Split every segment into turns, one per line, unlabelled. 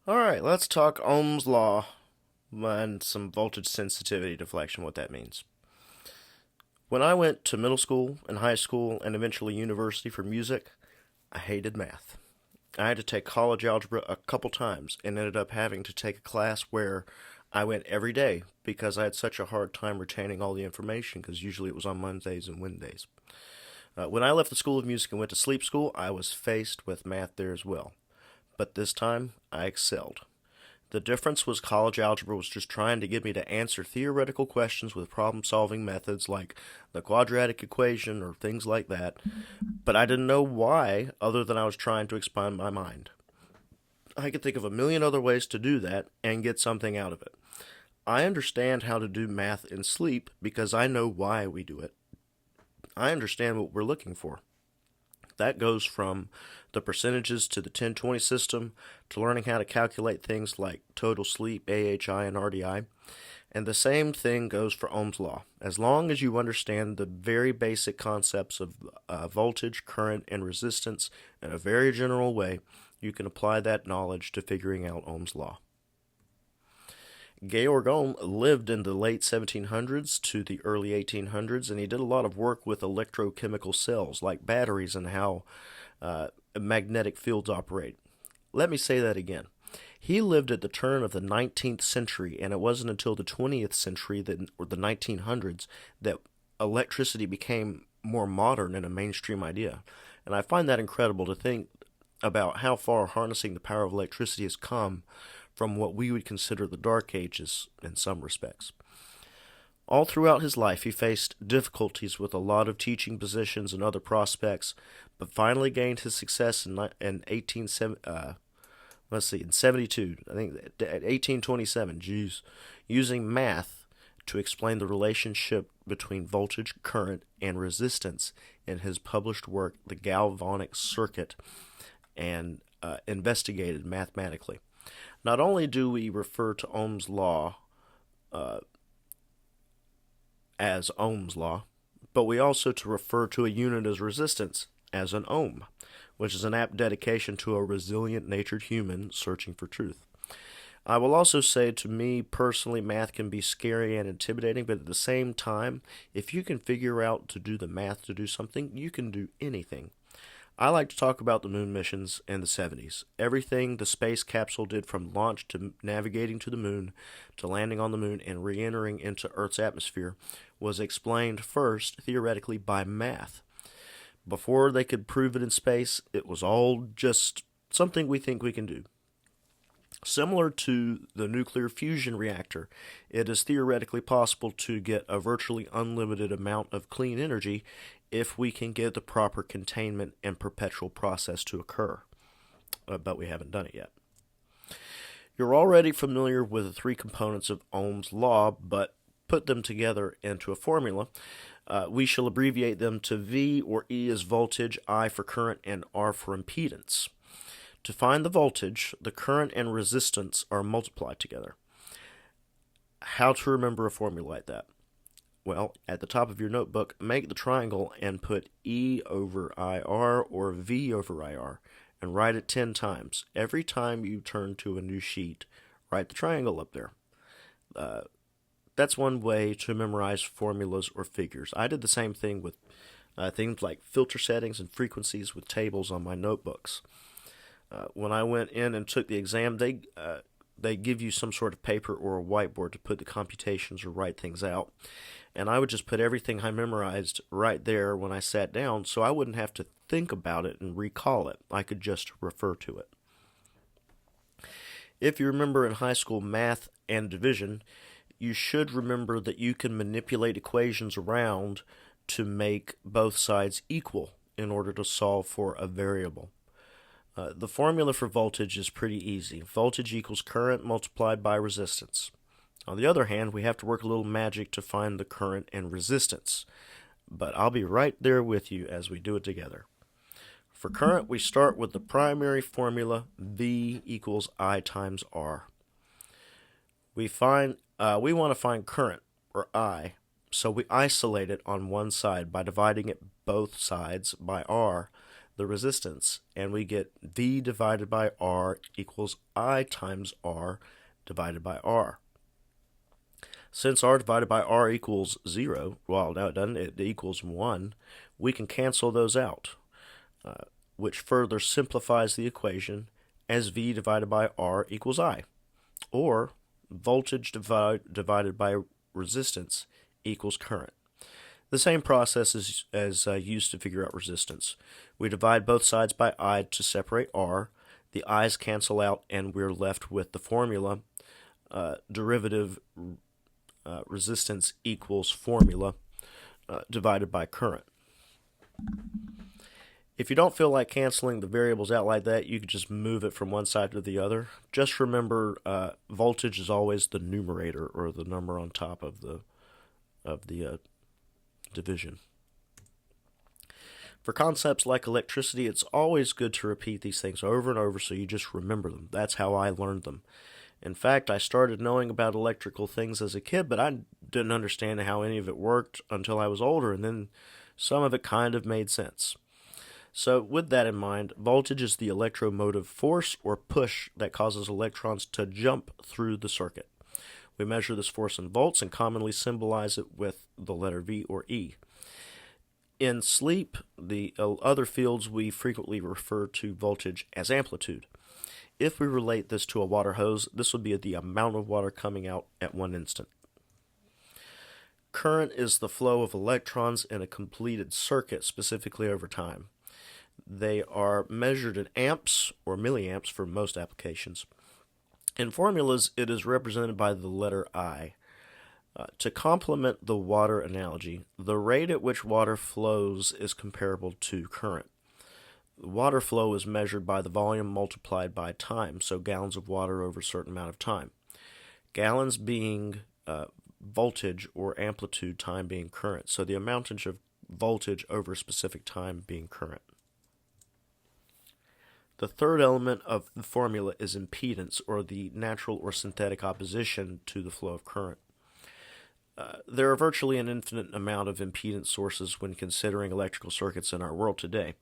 Alright, let's talk Ohm's law and some voltage sensitivity deflection, what that means. When I went to middle school and high school and eventually university for music, I hated math. I had to take college algebra a couple times and ended up having to take a class where I went every day because I had such a hard time retaining all the information because usually it was on Mondays and Wednesdays. When I left the School of Music and went to sleep school, I was faced with math there as well. But this time, I excelled. The difference was college algebra was just trying to get me to answer theoretical questions with problem solving methods like the quadratic equation or things like that, but I didn't know why other than I was trying to expand my mind. I could think of a million other ways to do that and get something out of it. I understand how to do math in sleep because I know why we do it. I understand what we're looking for. That goes from the percentages to the 10-20 system to learning how to calculate things like total sleep, AHI, and RDI. And the same thing goes for Ohm's law. As long as you understand the very basic concepts of voltage, current, and resistance in a very general way, you can apply that knowledge to figuring out Ohm's law. Georg Ohm lived in the late 1700s to the early 1800s, and he did a lot of work with electrochemical cells, like batteries, and how magnetic fields operate. Let me say that again. He lived at the turn of the 19th century, and it wasn't until the 20th century, or the 1900s, that electricity became more modern and a mainstream idea. And I find that incredible to think about how far harnessing the power of electricity has come from what we would consider the Dark Ages in some respects. All throughout his life, he faced difficulties with a lot of teaching positions and other prospects, but finally gained his success in 72. I think at 1827. Using math to explain the relationship between voltage, current, and resistance in his published work, The Galvanic Circuit, and investigated mathematically. Not only do we refer to Ohm's law as Ohm's law, but we also to refer to a unit as resistance as an ohm, which is an apt dedication to a resilient natured human searching for truth. I will also say, to me personally, math can be scary and intimidating, but at the same time, if you can figure out to do the math to do something, you can do anything. I like to talk about the moon missions in the 70s. Everything the space capsule did from launch to navigating to the moon, to landing on the moon and re-entering into Earth's atmosphere was explained first theoretically by math. Before they could prove it in space, it was all just something we think we can do. Similar to the nuclear fusion reactor, it is theoretically possible to get a virtually unlimited amount of clean energy if we can get the proper containment and perpetual process to occur. But we haven't done it yet. You're already familiar with the three components of Ohm's law, but put them together into a formula. We shall abbreviate them to V or E as voltage, I for current, and R for impedance. To find the voltage, the current and resistance are multiplied together. How to remember a formula like that? Well, at the top of your notebook, make the triangle and put E over IR or V over IR and write it 10 times. Every time you turn to a new sheet, write the triangle up there. That's one way to memorize formulas or figures. I did the same thing with things like filter settings and frequencies with tables on my notebooks. When I went in and took the exam, they give you some sort of paper or a whiteboard to put the computations or write things out. And I would just put everything I memorized right there when I sat down so I wouldn't have to think about it and recall it. I could just refer to it. If you remember in high school math and division, you should remember that you can manipulate equations around to make both sides equal in order to solve for a variable. The formula for voltage is pretty easy. Voltage equals current multiplied by resistance. On the other hand, we have to work a little magic to find the current and resistance. But I'll be right there with you as we do it together. For current, we start with the primary formula, V equals I times R. We want to find current, or I, so we isolate it on one side by dividing it both sides by R. the resistance, and we get V divided by R equals I times R divided by R. Since R divided by R equals 0, well, no, it doesn't, it equals 1, we can cancel those out, which further simplifies the equation as V divided by R equals I, or voltage divided by resistance equals current. The same process as used to figure out resistance. We divide both sides by I to separate R. The I's cancel out, and we're left with the formula derivative resistance equals formula divided by current. If you don't feel like canceling the variables out like that, you can just move it from one side to the other. Just remember, voltage is always the numerator, or the number on top of the division. For concepts like electricity, it's always good to repeat these things over and over so you just remember them. That's how I learned them. In fact, I started knowing about electrical things as a kid, but I didn't understand how any of it worked until I was older, and then some of it kind of made sense. So with that in mind, voltage is the electromotive force or push that causes electrons to jump through the circuit. We measure this force in volts and commonly symbolize it with the letter V or E. In sleep, the other fields, we frequently refer to voltage as amplitude. If we relate this to a water hose, this would be the amount of water coming out at one instant. Current is the flow of electrons in a completed circuit, specifically over time. They are measured in amps or milliamps for most applications. In formulas, it is represented by the letter I. To complement the water analogy, the rate at which water flows is comparable to current. Water flow is measured by the volume multiplied by time, so gallons of water over a certain amount of time. Gallons being voltage or amplitude, time being current, so the amount of voltage over a specific time being current. The third element of the formula is impedance, or the natural or synthetic opposition to the flow of current. There are virtually an infinite amount of impedance sources when considering electrical circuits in our world today.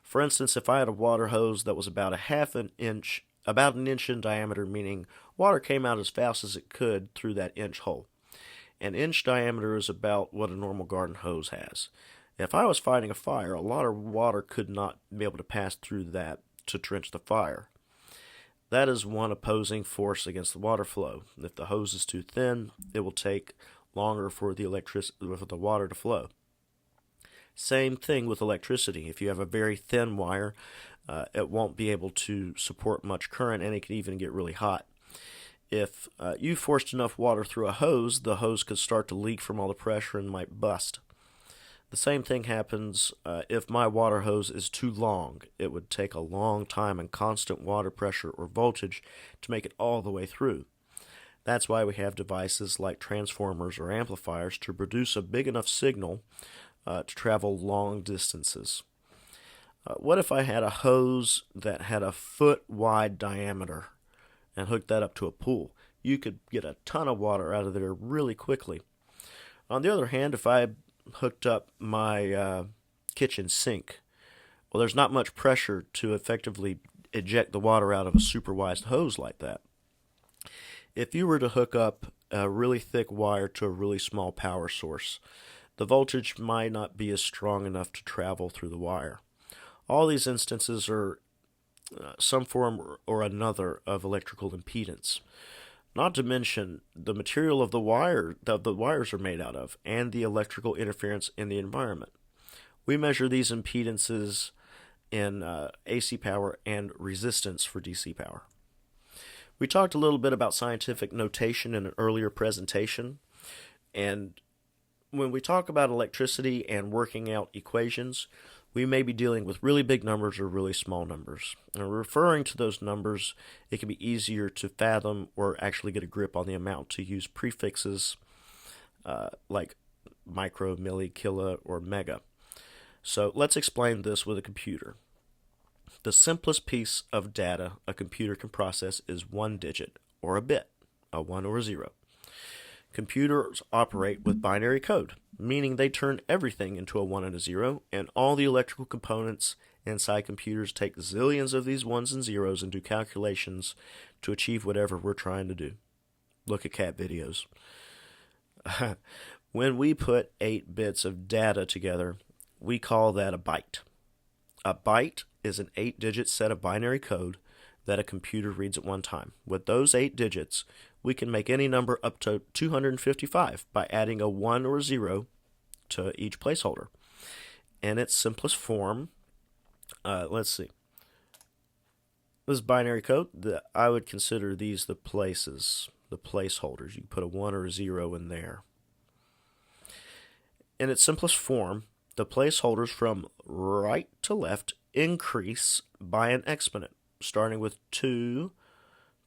For instance, if I had a water hose that was about an inch in diameter, meaning water came out as fast as it could through that inch hole. An inch diameter is about what a normal garden hose has. If I was fighting a fire, a lot of water could not be able to pass through that to drench the fire. That is one opposing force against the water flow. If the hose is too thin, it will take longer for the water to flow. Same thing with electricity. If you have a very thin wire, it won't be able to support much current, and it can even get really hot. If you forced enough water through a hose, the hose could start to leak from all the pressure and might bust. The same thing happens if my water hose is too long. It would take a long time and constant water pressure or voltage to make it all the way through. That's why we have devices like transformers or amplifiers to produce a big enough signal to travel long distances. What if I had a hose that had a foot-wide diameter and hooked that up to a pool? You could get a ton of water out of there really quickly. On the other hand, if I hooked up my kitchen sink, well, there's not much pressure to effectively eject the water out of a super-wide hose like that. If you were to hook up a really thick wire to a really small power source, the voltage might not be as strong enough to travel through the wire. All these instances are some form or another of electrical impedance. Not to mention the material of the wire that the wires are made out of, and the electrical interference in the environment. We measure these impedances in AC power and resistance for DC power. We talked a little bit about scientific notation in an earlier presentation, and when we talk about electricity and working out equations, we may be dealing with really big numbers or really small numbers. And referring to those numbers, it can be easier to fathom or actually get a grip on the amount to use prefixes like micro, milli, kilo, or mega. So let's explain this with a computer. The simplest piece of data a computer can process is one digit, or a bit, a 1 or a 0. Computers operate with binary code, meaning they turn everything into a 1 and a 0, and all the electrical components inside computers take zillions of these 1s and 0s and do calculations to achieve whatever we're trying to do. Look at cat videos. When we put 8 bits of data together, we call that a byte. A byte is an 8-digit set of binary code that a computer reads at one time. With those 8 digits, we can make any number up to 255 by adding a 1 or a 0 to each placeholder. In its simplest form, let's see. This binary code, I would consider these the places, the placeholders. You can put a 1 or a 0 in there. In its simplest form, the placeholders from right to left increase by an exponent, starting with 2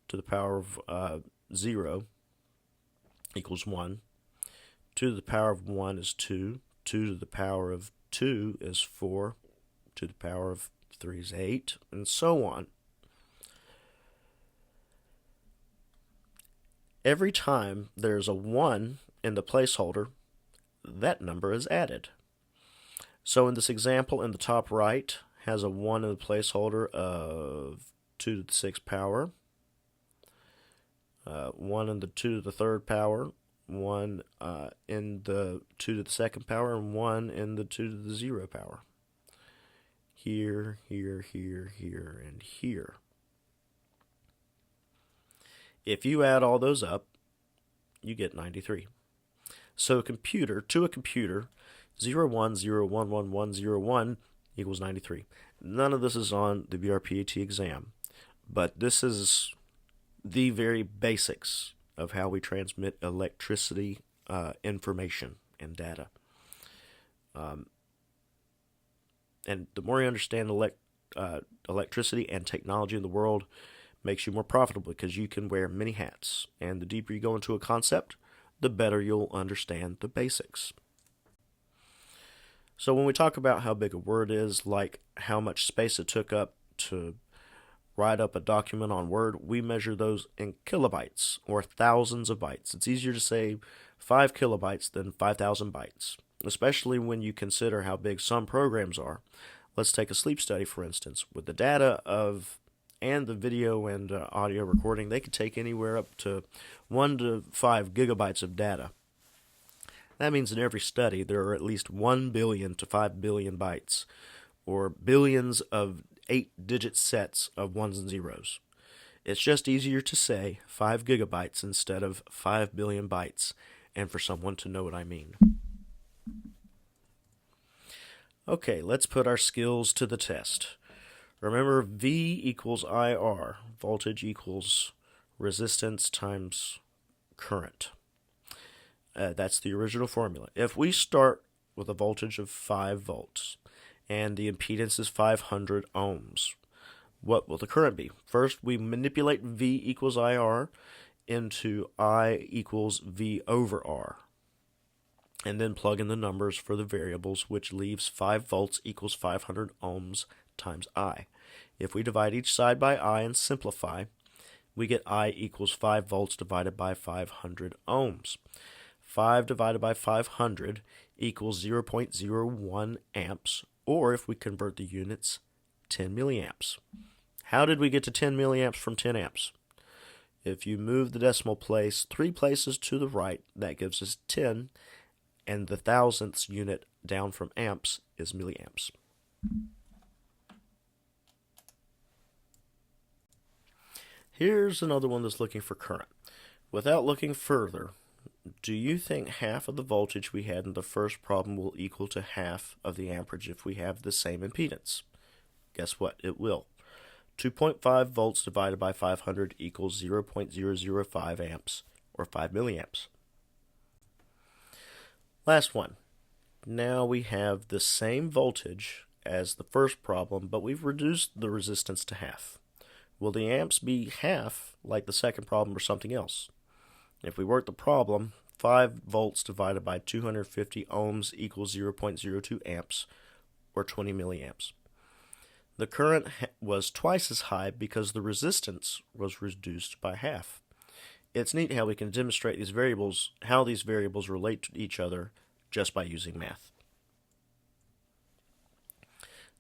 to the power of 0 equals 1. 2 to the power of 1 is 2. 2 to the power of 2 is 4. 2 to the power of 3 is 8, and so on. Every time there's a 1 in the placeholder, that number is added. So in this example, in the top right, has a 1 in the placeholder of 2 to the 6th power, 1 in the 2 to the 3rd power, 1 in the 2 to the 2nd power, and 1 in the 2 to the 0 power. Here, here, here, here, and here. If you add all those up, you get 93. So to a computer, 01011101 equals 93. None of this is on the BRPAT exam, but this is the very basics of how we transmit electricity information and data. And the more you understand electricity and technology in the world, makes you more profitable because you can wear many hats. And the deeper you go into a concept, the better you'll understand the basics. So when we talk about how big a word is, like how much space it took up to write up a document on Word, we measure those in kilobytes or thousands of bytes. It's easier to say 5 kilobytes than 5,000 bytes, especially when you consider how big some programs are. Let's take a sleep study, for instance. With the data and the video and audio recording, they could take anywhere up to 1 to 5 gigabytes of data. That means in every study there are at least 1 billion to 5 billion bytes, or billions of 8-digit sets of 1s and 0s. It's just easier to say 5 gigabytes instead of 5 billion bytes, and for someone to know what I mean. Okay, let's put our skills to the test. Remember, V equals IR, voltage equals resistance times current. That's the original formula. If we start with a voltage of 5 volts and the impedance is 500 ohms, what will the current be? First, we manipulate V equals IR into I equals V over R, and then plug in the numbers for the variables, which leaves 5 volts equals 500 ohms times I. If we divide each side by I and simplify, we get I equals 5 volts divided by 500 ohms. 5 divided by 500 equals 0.01 amps, or if we convert the units, 10 milliamps. How did we get to 10 milliamps from 10 amps? If you move the decimal place 3 places to the right, that gives us 10, and the thousandths unit down from amps is milliamps. Here's another one that's looking for current. Without looking further, do you think half of the voltage we had in the first problem will equal to half of the amperage if we have the same impedance? Guess what? It will. 2.5 volts divided by 500 equals 0.005 amps, or 5 milliamps. Last one. Now we have the same voltage as the first problem, but we've reduced the resistance to half. Will the amps be half like the second problem or something else? If we work the problem, 5 volts divided by 250 ohms equals 0.02 amps, or 20 milliamps. The current was twice as high because the resistance was reduced by half. It's neat how we can demonstrate these variables, how these variables relate to each other just by using math.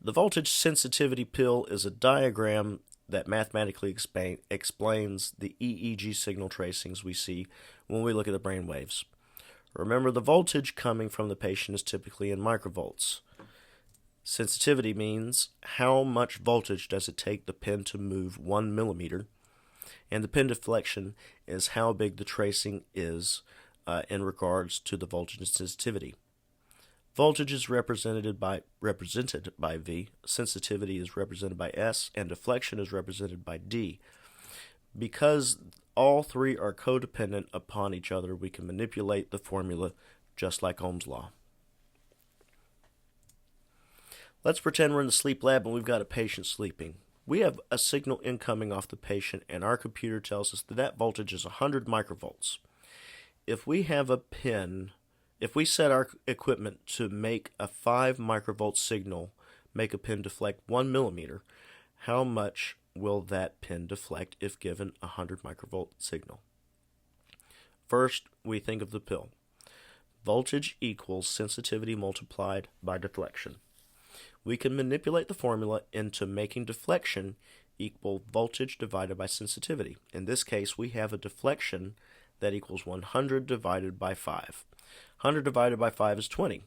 The voltage sensitivity pill is a diagram that mathematically explains the EEG signal tracings we see when we look at the brain waves. Remember, the voltage coming from the patient is typically in microvolts. Sensitivity means how much voltage does it take the pin to move 1 millimeter, and the pin deflection is how big the tracing is in regards to the voltage and sensitivity. Voltage is represented by V, sensitivity is represented by S, and deflection is represented by D. Because all three are codependent upon each other, we can manipulate the formula just like Ohm's law. Let's pretend we're in the sleep lab and we've got a patient sleeping. We have a signal incoming off the patient, and our computer tells us that that voltage is 100 microvolts. If we set our equipment to make a 5 microvolt signal, make a pin deflect 1 millimeter, how much will that pin deflect if given a 100 microvolt signal? First, we think of the pill. Voltage equals sensitivity multiplied by deflection. We can manipulate the formula into making deflection equal voltage divided by sensitivity. In this case, we have a deflection that equals 100 divided by 5. 100 divided by 5 is 20.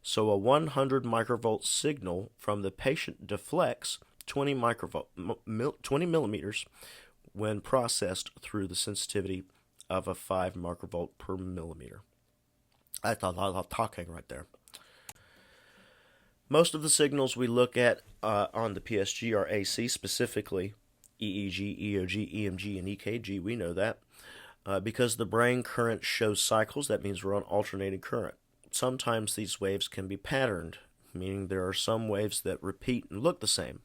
So a 100 microvolt signal from the patient deflects 20 millimeters when processed through the sensitivity of a 5 microvolt per millimeter. I thought I was talking right there. Most of the signals we look at on the PSG are AC, specifically EEG, EOG, EMG, and EKG. We know that. Because the brain current shows cycles, that means we're on alternating current. Sometimes these waves can be patterned, meaning there are some waves that repeat and look the same.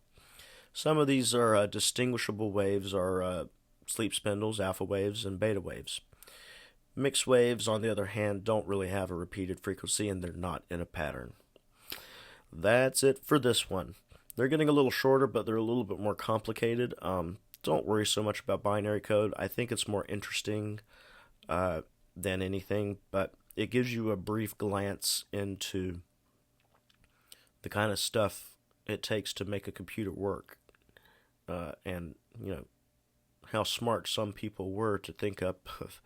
Some of these are distinguishable waves are sleep spindles, alpha waves, and beta waves. Mixed waves, on the other hand, don't really have a repeated frequency, and they're not in a pattern. That's it for this one. They're getting a little shorter, but they're a little bit more complicated. Don't worry so much about binary code. I think it's more interesting than anything, but it gives you a brief glance into the kind of stuff it takes to make a computer work, and how smart some people were to think up of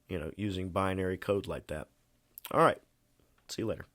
using binary code like that. All right, see you later.